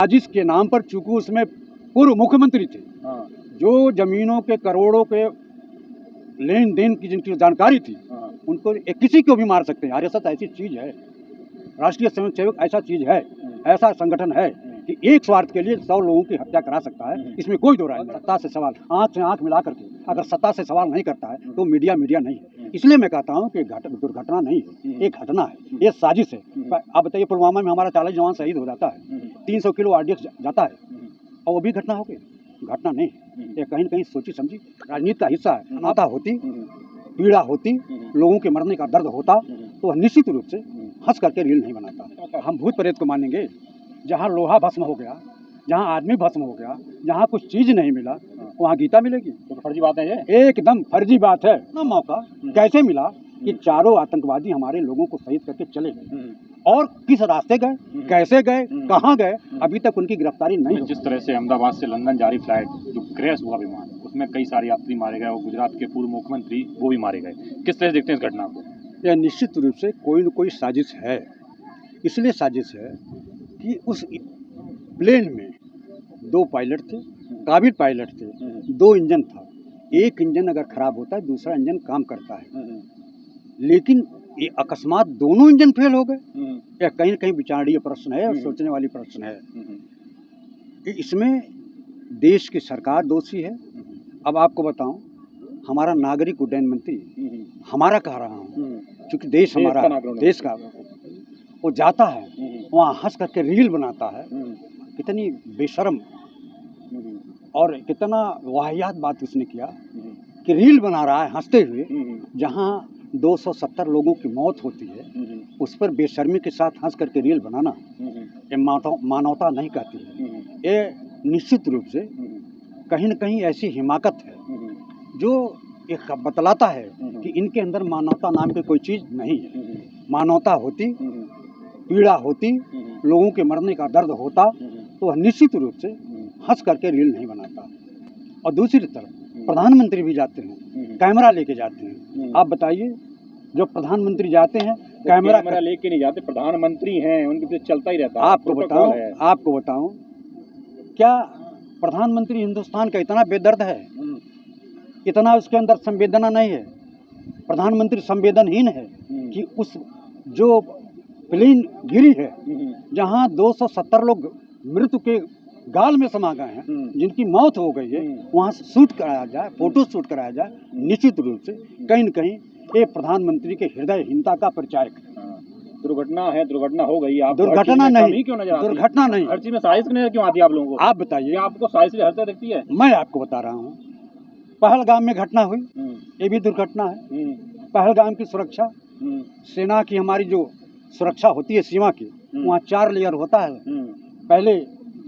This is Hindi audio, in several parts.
साजिश के नाम पर, चूंकि उसमें पूर्व मुख्यमंत्री थे जो जमीनों के करोड़ों के लेन देन की जिनकी जानकारी थी, उनको किसी को भी मार सकते हैं। आरएसएस ऐसी चीज है, राष्ट्रीय स्वयंसेवक ऐसा चीज है, ऐसा संगठन है कि एक स्वार्थ के लिए 100 लोगों की हत्या करा सकता है। इसमें कोई दो राय नहीं। सत्ता से सवाल, आंख से आंख मिला करके अगर सत्ता से सवाल नहीं करता है तो मीडिया नहीं है। इसलिए मैं कहता हूँ कि दुर्घटना नहीं है, एक घटना है, ये साजिश है। आप बताइए, पुलवामा में हमारा 40 जवान शहीद हो जाता है, 300 किलो आरडीएक्स जाता है, और वो भी घटना हो गई? घटना नहीं, ये कहीं न कहीं सोची समझी राजनीति का हिस्सा है। अनाथा होती, पीड़ा होती, लोगों के मरने का दर्द होता तो निश्चित रूप से हंस करके रील नहीं बनाता। हम भूत प्रेत को मानेंगे? जहाँ लोहा भस्म हो गया, जहाँ आदमी भस्म हो गया, जहाँ कुछ चीज नहीं मिला, वहाँ गीता मिलेगी? तो फर्जी बात है ये, एकदम फर्जी बात है ना। मौका कैसे मिला कि चारों आतंकवादी हमारे लोगों को शहीद करके चले गए, और किस रास्ते गए, कैसे गए, कहाँ गए, अभी तक उनकी गिरफ्तारी नहीं हुई। जिस तरह से अहमदाबाद से लंदन जारी फ्लाइट जो क्रैश हुआ विमान, उसमें कई सारे यात्री मारे गए और गुजरात के पूर्व मुख्यमंत्री वो भी मारे गए, किस तरह से देखते हैं इस घटना को? यह निश्चित रूप से कोई न कोई साजिश है। इसलिए साजिश है कि उस प्लेन में 2 पायलट थे, काबिल पायलट थे, 2 इंजन था। एक इंजन अगर खराब होता है, दूसरा इंजन काम करता है, लेकिन ये अकस्मात दोनों इंजन फेल हो गए। यह कहीं न कहीं विचारणीय प्रश्न है और सोचने वाली प्रश्न है। इसमें देश की सरकार दोषी है। अब आपको बताऊं, हमारा नागरिक उड्डयन मंत्री, हमारा कह रहा हूँ क्योंकि देश हमारा, देश का, वो जाता है वहाँ हंस करके रील बनाता है। कितनी बेशर्म और कितना वाहियात बात उसने किया कि रील बना रहा है हंसते हुए, जहाँ 270 लोगों की मौत होती है, उस पर बेशर्मी के साथ हंस करके रील बनाना ये मानवता नहीं कहती है। ये निश्चित रूप से कहीं न कहीं ऐसी हिमाकत है जो एक बतलाता है कि इनके अंदर मानवता नाम की कोई चीज़ नहीं है। मानवता होती, पीड़ा होती, लोगों के मरने का दर्द होता तो वह निश्चित रूप से हंस करके रील नहीं बनाता। और दूसरी तरफ प्रधानमंत्री भी जाते हैं, कैमरा लेके जाते हैं। आप बताइए, जो प्रधानमंत्री जाते हैं कैमरा लेके नहीं जाते, प्रधानमंत्री हैं, उनके पीछे चलता ही रहता है। आपको बताऊं, क्या प्रधानमंत्री हिंदुस्तान का इतना बेदर्द है, इतना उसके अंदर संवेदना नहीं है? प्रधानमंत्री संवेदनहीन है कि उस जो प्लेन गिरी है, जहां 270 लोग मृत्यु के गाल में समा गए हैं, जिनकी मौत हो गई है, वहां से शूट कराया जाए, फोटो शूट कराया जाए, निश्चित रूप से कहीं न कहीं ये प्रधानमंत्री के हृदयहीनता का परिचायक है। दुर्घटना है, दुर्घटना हो गई। आप दुर्घटना नहीं, क्यों नजर आती है? दुर्घटना नहीं, हर चीज में साजिश क्यों आती है आप लोगों को? आप बताइए, आपको साजिश हर तरह दिखती है? मैं आपको बता रहा हूँ, पहलगाम में घटना हुई, ये भी दुर्घटना है। पहलगाम की सुरक्षा, सेना की हमारी जो सुरक्षा होती है सीमा की, वहाँ 4 लेयर होता है। पहले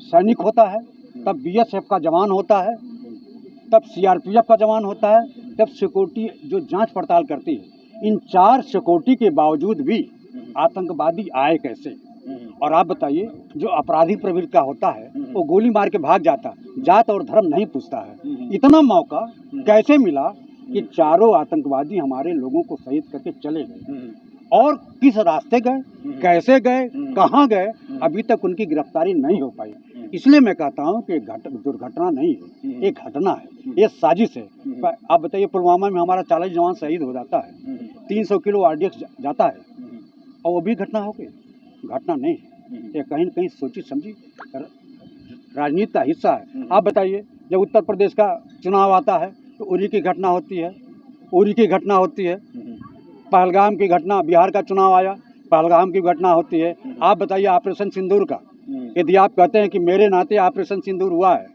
सैनिक होता है, तब बीएसएफ का जवान होता है, तब सीआरपीएफ का जवान होता है, तब सिक्योरिटी जो जांच पड़ताल करती है। इन 4 सिक्योरिटी के बावजूद भी आतंकवादी आए कैसे? और आप बताइए, जो अपराधी प्रवृत्ति का होता है वो गोली मार के भाग जाता है, जात और धर्म नहीं पूछता है। इतना मौका कैसे मिला कि चारों आतंकवादी हमारे लोगों को शहीद करके चले गए, और किस रास्ते गए, कैसे गए, कहाँ गए, अभी तक उनकी गिरफ्तारी नहीं हो पाई। इसलिए मैं कहता हूँ कि दुर्घटना नहीं है, एक घटना है, ये साजिश है। आप बताइए, पुलवामा में हमारा 40 जवान शहीद हो जाता है, 300 किलो आरडीएक्स जाता है, और वो भी घटना हो गई? घटना नहीं है, ये कहीं न कहीं सोची समझी राजनीति का हिस्सा है। आप बताइए, जब उत्तर प्रदेश का चुनाव आता है तो उरी की घटना होती है, उरी की घटना होती है, पहलगाम की घटना, बिहार का चुनाव आया, पहलगाम की घटना होती है। आप बताइए, ऑपरेशन सिंदूर का, यदि आप कहते हैं कि मेरे नाते ऑपरेशन सिंदूर हुआ है,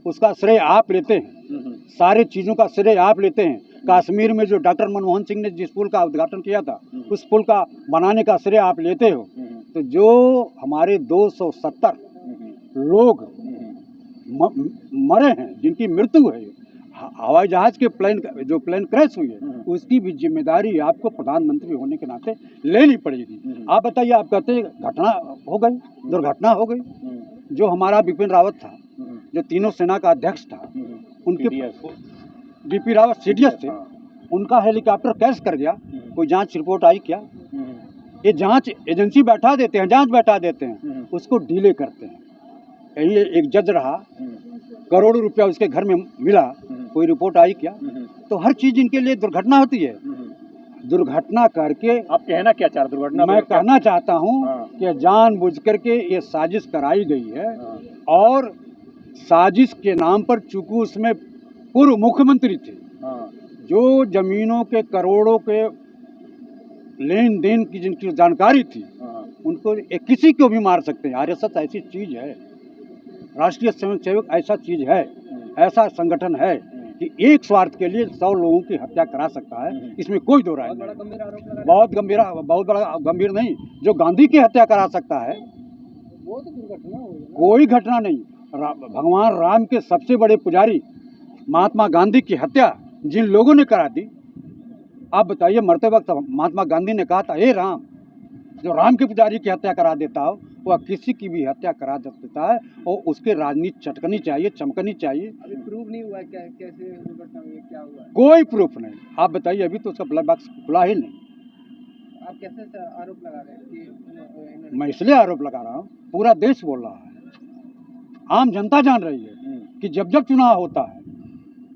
उसका श्रेय आप लेते हैं, सारी चीज़ों का श्रेय आप लेते हैं। कश्मीर में जो डॉक्टर मनमोहन सिंह ने जिस पुल का उद्घाटन किया था, उस पुल का बनाने का श्रेय आप लेते हो, तो जो हमारे 270 लोग मरे हैं, जिनकी मृत्यु है, हवाई जहाज के जो प्लेन क्रैश हुई है, उसकी भी जिम्मेदारी आपको प्रधानमंत्री होने के नाते लेनी पड़ेगी। आप बताइए, आप कहते हैं घटना हो गई, दुर्घटना हो गई। जो हमारा बिपिन रावत था, जो तीनों सेना का अध्यक्ष था, उनके बीपी रावत सीडीएस थे, उनका हेलीकॉप्टर क्रैश कर गया, कोई जांच रिपोर्ट आई क्या? ये जांच एजेंसी बैठा देते हैं, जांच बैठा देते हैं, उसको डिले करते हैं। ये एक जज रहा, करोड़ों रुपया उसके घर में मिला, कोई रिपोर्ट आई क्या? तो हर चीज इनके लिए दुर्घटना होती है। दुर्घटना करके आप कहना क्या चाह रहे दुर्घटना? मैं कहना चाहता हूँ हाँ। कि जानबूझ करके ये साजिश कराई गई है। हाँ। और साजिश के नाम पर चूंकि उसमें पूर्व मुख्यमंत्री थे, हाँ। जो जमीनों के करोड़ों के लेन देन की जिनकी जानकारी थी, हाँ। उनको किसी को भी मार सकते हैं। आरएसएस ऐसी चीज है, राष्ट्रीय स्वयंसेवक ऐसा चीज है, ऐसा संगठन है कि एक स्वार्थ के लिए 100 लोगों की हत्या करा सकता है। इसमें कोई दो राय नहीं। बहुत बड़ा गंभीर नहीं, जो गांधी की हत्या करा सकता है वो तो दुर्घटना होगी। कोई घटना नहीं। भगवान राम के सबसे बड़े पुजारी महात्मा गांधी की हत्या जिन लोगों ने करा दी, आप बताइए, मरते वक्त महात्मा गांधी ने कहा था, हे राम, जो राम के पुजारी की हत्या करा देता हो वह किसी की भी हत्या करा देता है, और उसके राजनीति चटकनी चाहिए, चमकनी चाहिए। अभी प्रूफ नहीं हुआ क्या, कैसे दुर्घटना हुई, क्या हुआ? कोई प्रूफ नहीं। आप बताइए, अभी तो उसका ब्लैक बॉक्स खुला ही नहीं। आप कैसे आरोप लगा रहे हैं कि मैं इसलिए आरोप लगा रहा हूँ, पूरा देश बोल रहा है, आम जनता जान रही है कि जब जब चुनाव होता है,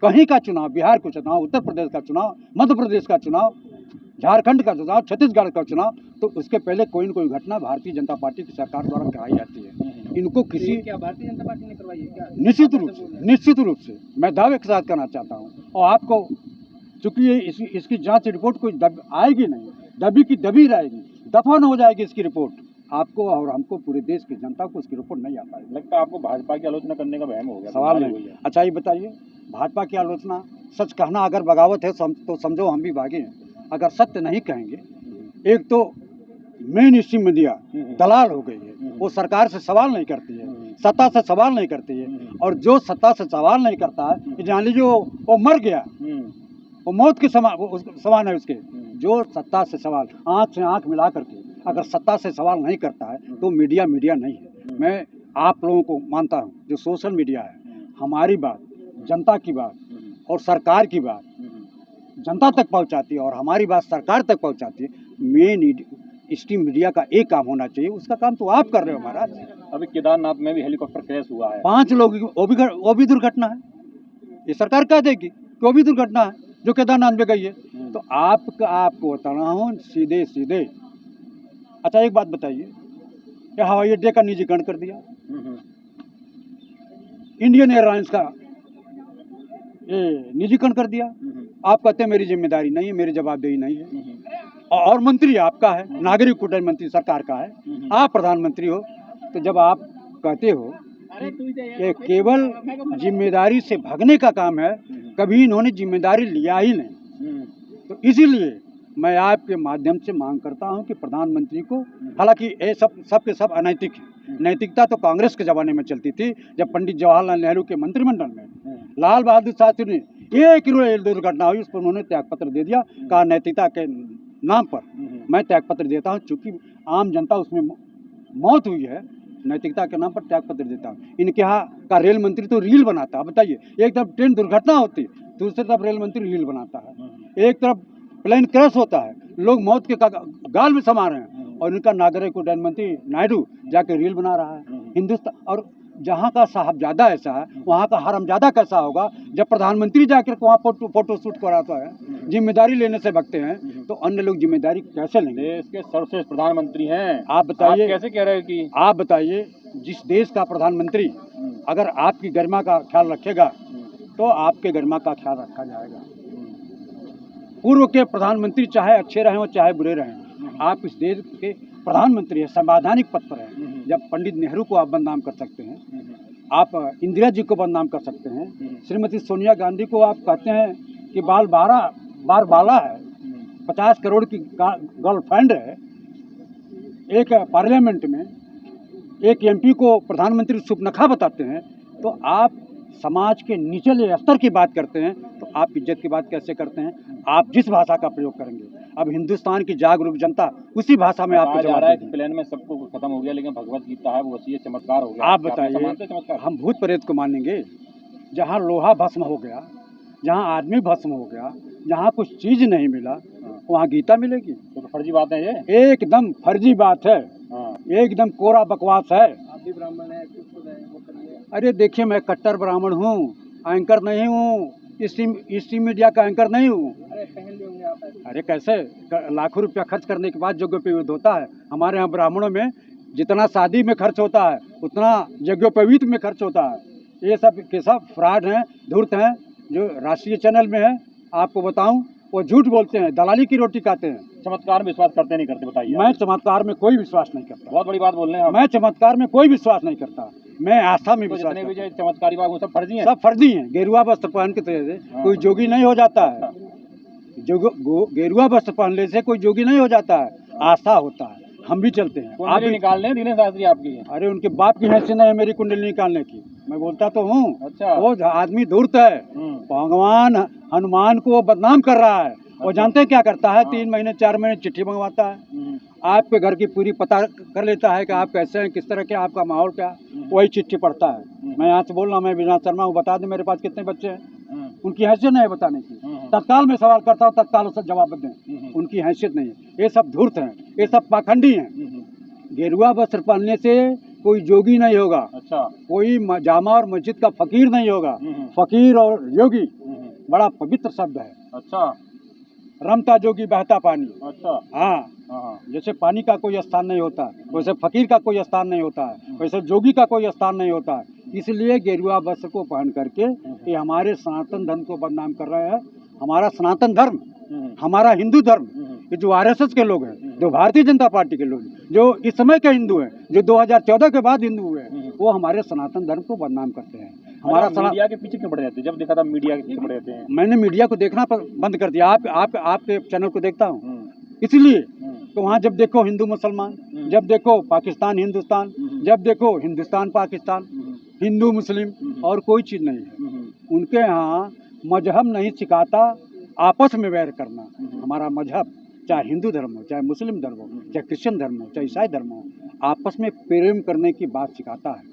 कहीं का चुनाव, बिहार का चुनाव, उत्तर प्रदेश का चुनाव, मध्य प्रदेश का चुनाव, झारखंड का चुनाव, छत्तीसगढ़ का चुनाव, तो उसके पहले कोई न कोई घटना भारतीय जनता पार्टी की सरकार द्वारा कराई जाती है। इनको किसी क्या भारतीय जनता पार्टी ने करवाई है क्या? निश्चित रूप से मैं दावे के साथ कहना चाहता हूँ। और आपको चूंकि ये इसकी जांच रिपोर्ट कोई आएगी नहीं, दबी की दबी रहेगी, दफा न हो जाएगी इसकी रिपोर्ट, आपको और हमको, पूरे देश की जनता को इसकी रिपोर्ट नहीं आ पाएगी। लगता है आपको भाजपा की आलोचना करने का वहम हो गया? सवाल नहीं। अच्छा ये बताइए, भाजपा की आलोचना, सच कहना अगर बगावत है तो समझो हम भी भागे हैं। अगर सत्य नहीं कहेंगे, एक तो मेन स्ट्रीम मीडिया दलाल हो गई है, वो सरकार से सवाल नहीं करती है, सत्ता से सवाल नहीं करती है, और जो सत्ता से सवाल नहीं करता है, जान लीजिए वो मर गया, वो मौत के समान है उसके। जो सत्ता से सवाल, आंख से आंख मिला करके अगर सत्ता से सवाल नहीं करता है तो मीडिया नहीं है। मैं आप लोगों को मानता हूँ, जो सोशल मीडिया है, हमारी बात, जनता की बात और सरकार की बात जनता तक पहुंचाती है, और हमारी बात सरकार तक पहुंचाती है। मेन स्ट्रीम मीडिया का एक काम होना चाहिए, उसका काम तो आप कर रहे हो महाराज। अभी केदारनाथ में भी हेलीकॉप्टर क्रैश हुआ है, 5 लोग, वो भी दुर्घटना है। ये सरकार कह देगी कि वो भी दुर्घटना है जो केदारनाथ में गई है। तो आपको बता रहा हूँ सीधे। अच्छा एक बात बताइए, कि हवाई अड्डे का निजीकरण कर दिया, इंडियन एयरलाइंस का ये निजीकरण कर दिया। आप कहते हैं मेरी जिम्मेदारी नहीं है, मेरी जवाबदेही नहीं है, और मंत्री आपका है, नागरिक उड्डयन मंत्री सरकार का है, आप प्रधानमंत्री हो। तो जब आप कहते हो कि केवल जिम्मेदारी से भागने का काम है, कभी इन्होंने जिम्मेदारी लिया ही नहीं, तो इसीलिए मैं आपके माध्यम से मांग करता हूं कि प्रधानमंत्री को, हालांकि ये सब के सब अनैतिक है, नैतिकता तो कांग्रेस के जमाने में चलती थी, जब पंडित जवाहरलाल नेहरू के मंत्रिमंडल में लाल बहादुर शास्त्री ने एक रेल दुर्घटना हुई, उस पर उन्होंने त्यागपत्र दे दिया, कहा नैतिकता के नाम पर मैं त्यागपत्र देता हूँ, चूंकि आम जनता उसमें मौत हुई है, नैतिकता के नाम पर त्यागपत्र देता हूँ। इनके यहाँ का रेल मंत्री तो रील बनाता है। बताइए, एक तरफ ट्रेन दुर्घटना होती, दूसरी तरफ रेल मंत्री रील बनाता है, एक तरफ प्लेन क्रैश होता है, लोग मौत के गाल में समा रहे हैं, और इनका नागरिक उड्डयन मंत्री नायडू जाके रील बना रहा है। हिंदुस्तान, और जहाँ का साहबजादा ऐसा है, वहाँ का हरामजादा कैसा होगा? जब प्रधानमंत्री जाकर वहाँ फोटो शूट कराता है, जिम्मेदारी लेने से भगते हैं, तो अन्य लोग जिम्मेदारी कैसे लेंगे? देश के सर्वश्रेष्ठ प्रधानमंत्री हैं, आप बताइए, कैसे कह रहे हैं कि आप बताइए, जिस देश का प्रधानमंत्री अगर आपकी गरिमा का ख्याल रखेगा तो आपके गरिमा का ख्याल रखा जाएगा। पूर्व के प्रधानमंत्री चाहे अच्छे रहें और चाहे बुरे रहें, आप इस देश के प्रधानमंत्री हैं, संवैधानिक पद पर हैं। जब पंडित नेहरू को आप बदनाम कर सकते हैं, आप इंदिरा जी को बदनाम कर सकते हैं, श्रीमती सोनिया गांधी को आप कहते हैं कि बार बाला है, 50 करोड़ की गर्लफ्रेंड है, एक पार्लियामेंट में एक एमपी को प्रधानमंत्री सुपनखा बताते हैं, तो आप समाज के निचले स्तर की बात करते हैं, तो आप इज्जत की बात कैसे करते हैं? आप जिस भाषा का प्रयोग करेंगे, अब हिंदुस्तान की जागरूक जनता उसी भाषा में आपको जवाब देगी। प्लेन में सब कुछ खत्म हो गया, लेकिन भगवत गीता है वो वही चमत्कार हो गया। आप बताइए, हम भूत प्रेत को मानेंगे? जहाँ लोहा भस्म हो गया, जहाँ आदमी भस्म हो गया, जहाँ कुछ चीज नहीं मिला, वहाँ गीता मिलेगी? तो फर्जी बात है ये, एकदम फर्जी बात है, एकदम कोरा बकवास है। आप भी ब्राह्मण है, कुछ तो है, वो करना अरे देखिए, मैं कट्टर ब्राह्मण हूँ, एंकर नहीं हूँ, इसी मीडिया का एंकर नहीं हूँ। अरे पहन लिए होंगे आप ऐसे। अरे कैसे, लाखों रुपया खर्च करने के बाद यज्ञोपवीत होता है। हमारे यहाँ ब्राह्मणों में जितना शादी में खर्च होता है उतना यज्ञोपवीत में खर्च होता है। ये सब के सब फ्रॉड हैं, धूर्त हैं। जो राष्ट्रीय चैनल में है, आपको बताऊं, वो झूठ बोलते हैं, दलाली की रोटी खाते हैं। चमत्कार में विश्वास करते नहीं करते, बताइए। मैं चमत्कार में कोई विश्वास नहीं करता। बहुत बड़ी बात बोल रहे हैं आप। मैं चमत्कार में कोई विश्वास नहीं करता, मैं आस्था में तो विश्वास जितने भी करता जो चमत्कारी बात वो सब फर्जी हैं। हूं। सब फर्जी हैं। गेरुआ वस्त्र पहन के तरह से कोई जोगी नहीं हो जाता है। गेरुआ वस्त्र पहनने से कोई जोगी नहीं हो जाता है, आस्था होता है। हम भी चलते हैं। आप कुंडली भी निकाल लें दिनेश शास्त्री आपकी। अरे उनके बाप की हैसियत नहीं है मेरी कुंडली निकालने की। मैं बोलता तो हूँ, अच्छा। वो आदमी धूर्त है। भगवान हनुमान को वो बदनाम कर रहा है। वो जानते हैं क्या करता है? 3 महीने 4 महीने चिट्ठी मंगवाता है, आपके घर की पूरी पता कर लेता है कि आप कैसे हैं, किस तरह के, आपका माहौल क्या, वही चिट्ठी पढ़ता है। मैं यहाँ से बोल रहा हूँ, मैं विनाश शर्मा हूँ, बता दें मेरे पास कितने बच्चे हैं। उनकी हैसियत नहीं है बताने की। तत्काल में सवाल करता हूँ, तत्काल उससे जवाब दें। उनकी हैसियत नहीं है। ये सब धूर्त हैं, ये सब पाखंडी हैं। गेरुआ वस्त्र पहनने से कोई जोगी नहीं होगा। अच्छा। कोई जामा और मस्जिद का फकीर नहीं होगा। फकीर और योगी बड़ा पवित्र शब्द है। अच्छा। रमता जोगी बहता पानी। अच्छा। हाँ, जैसे पानी का कोई स्थान नहीं होता, वैसे फकीर का कोई स्थान नहीं होता है, वैसे जोगी का कोई स्थान नहीं होता है। इसलिए गेरुआ वस्त्र को पहन करके ये हमारे सनातन धर्म को बदनाम कर रहे हैं। हमारा सनातन धर्म, हमारा हिंदू धर्म, ये जो आरएसएस के लोग हैं, जो भारतीय जनता पार्टी के लोग, जो इस समय के हिंदू हैं, जो 2014 के बाद हिंदू हुए, वो हमारे सनातन धर्म को बदनाम करते हैं। हमारा मीडिया के पीछे क्यों पड़ जाते हैं? जब देखा था मीडिया के पीछे पड़ जाते हैं। मैंने मीडिया को देखना बंद कर दिया। आपके चैनल को देखता हूँ, इसलिए तो वहाँ जब देखो हिंदू मुसलमान, जब देखो पाकिस्तान हिंदुस्तान, जब देखो हिंदुस्तान पाकिस्तान, हिंदू मुस्लिम, और कोई चीज़ नहीं है। उनके यहाँ मजहब नहीं सिखाता आपस में वैर करना। हमारा मजहब, चाहे हिंदू धर्म हो, चाहे मुस्लिम धर्म हो, चाहे क्रिश्चियन धर्म हो, चाहे ईसाई धर्म हो, आपस में प्रेम करने की बात सिखाता है।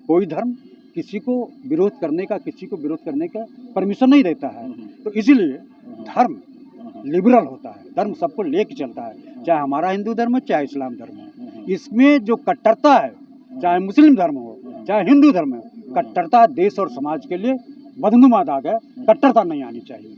कोई धर्म किसी को विरोध करने का, किसी को विरोध करने का परमिशन नहीं देता है। तो इसीलिए धर्म लिबरल होता है, धर्म सबको लेके चलता है, चाहे हमारा हिंदू धर्म हो, चाहे इस्लाम धर्म हो। इसमें जो कट्टरता है, चाहे मुस्लिम धर्म हो, चाहे हिंदू धर्म हो, कट्टरता देश और समाज के लिए बदनुमा दाग है। कट्टरता नहीं आनी चाहिए।